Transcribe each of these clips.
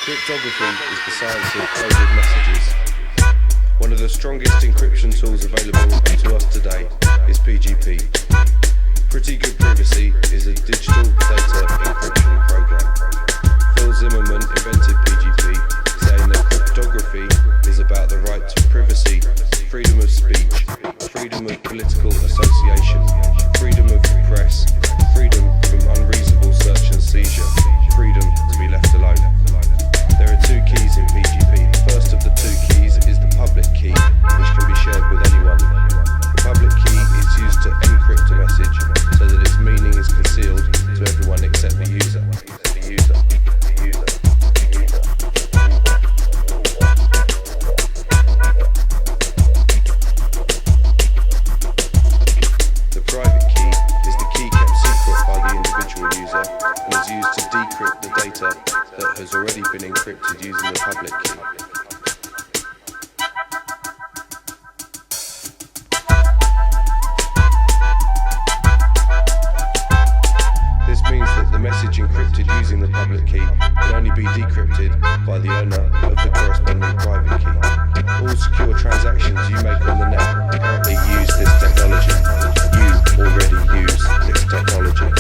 Cryptography is the science of coded messages. One of the strongest encryption tools available to us today is PGP. Pretty Good Privacy is a digital data encryption program. Phil Zimmermann invented PGP, saying that cryptography is about the right to privacy, freedom of speech, freedom of political association, freedom of the press, freedom from unreasonable search and seizure, freedom to be left alone. There are two keys in PGP. The first of the two keys is the public key, which can be shared with anyone. The public key is used to encrypt a message so that its meaning is concealed to everyone except the user. The private key is the key kept secret by the individual user and is used to decrypt the data that has already been encrypted using the public key. This means that the message encrypted using the public key can only be decrypted by the owner of the corresponding private key. All secure transactions you make on the net currently use this technology. You already use this technology.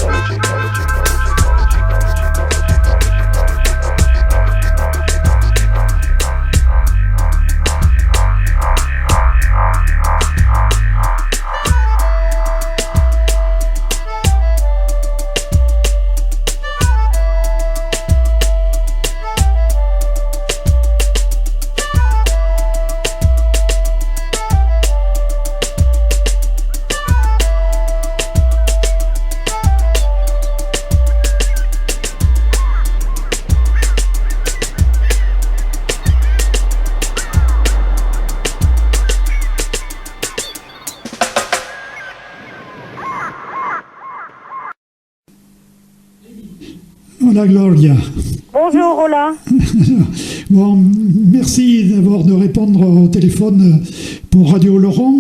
Hola Gloria. Bonjour Ola. Bon, merci d'abord de répondre au téléphone pour Radio Laurent.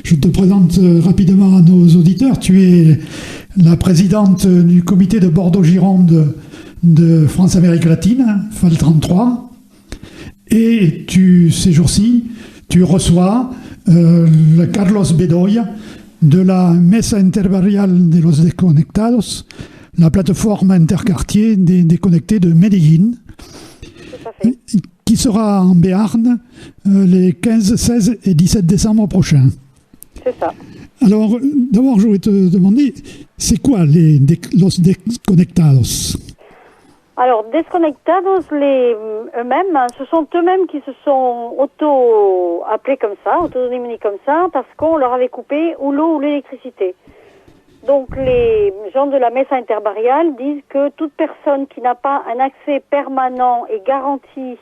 Je te présente rapidement à nos auditeurs. Tu es la présidente du comité de Bordeaux-Gironde de France-Amérique latine, FAL 33. Et ces jours-ci, tu reçois le Carlos Bedoya de la Mesa Interbarrial de los Desconectados, la plateforme interquartier des déconnectés de Medellín, qui sera en Béarn les 15, 16 et 17 décembre prochains. C'est ça. Alors, d'abord, je voulais te demander, c'est quoi los desconectados? Alors, desconectados, eux-mêmes, ce sont eux-mêmes qui se sont auto-appelés comme ça, auto-dénominés comme ça, parce qu'on leur avait coupé ou l'eau ou l'électricité. Donc les gens de la Mesa Interbarrial disent que toute personne qui n'a pas un accès permanent et garanti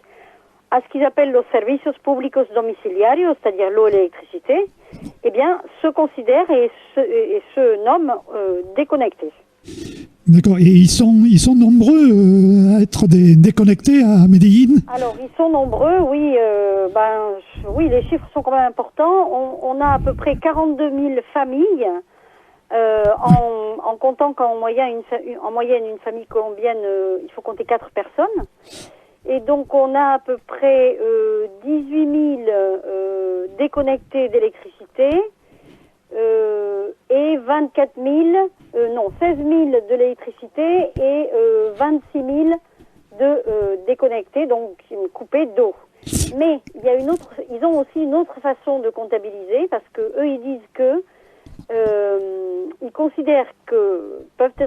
à ce qu'ils appellent los servicios públicos domiciliarios, c'est-à-dire l'eau et l'électricité, eh bien, se considère et se nomme déconnectés. D'accord. Et ils sont nombreux à être déconnectés à Medellín? Alors, ils sont nombreux, oui. Oui, les chiffres sont quand même importants. On a à peu près 42 000 familles. En comptant qu'en moyenne, une famille colombienne, il faut compter 4 personnes. Et donc, on a à peu près 18 000 déconnectés d'électricité et 16 000 de l'électricité et 26 000 de déconnectés, donc coupés d'eau. Mais ils ont aussi une autre façon de comptabiliser, parce que eux, ils disent que ils considèrent que peuvent être